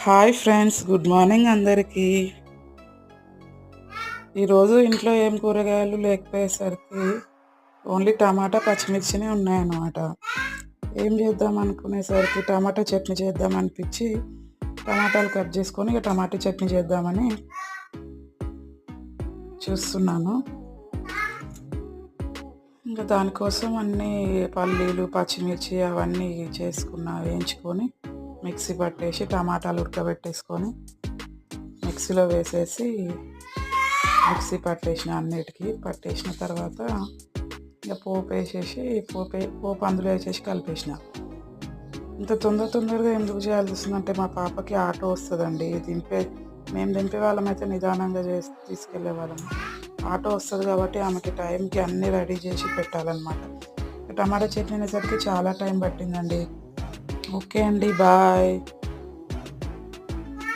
Hi friends, good morning అందరికీ. ఈరోజు ఇంట్లో ఏం కూరగాయలు లేకపోయేసరికి ఓన్లీ టమాటా పచ్చిమిర్చినే ఉన్నాయన్నమాట. ఏం చేద్దాం అనుకునేసరికి టమాటా చట్నీ చేద్దాం అనిపించి టమాటాలు కట్ చేసుకొని ఇక టమాటా చట్నీ చేద్దామని చూస్తున్నాను. ఇంకా దానికోసం అన్నీ పల్లీలు పచ్చిమిర్చి అవన్నీ వేయించుకొని మిక్సీ పట్టేసి టమాటాలు ఉడకబెట్టేసుకొని మిక్సీలో వేసేసి మిక్సీ పట్టేసిన తర్వాత ఇక పోపు వేసేసి పోపు అందులో వేసేసి కలిపేసిన. ఇంత తొందరగా ఎందుకు చేయాల్సి వస్తుందంటే మా పాపకి ఆటో వస్తుందండి. మేము దింపే వాళ్ళమైతే నిదానంగా తీసుకెళ్లే వాళ్ళము. ఆటో వస్తుంది కాబట్టి ఆమెకి టైంకి అన్నీ రెడీ చేసి పెట్టాలన్నమాట. టమాటా చట్నీ అనేసరికి చాలా టైం పట్టిందండి. ఓకే అండి, బాయ్.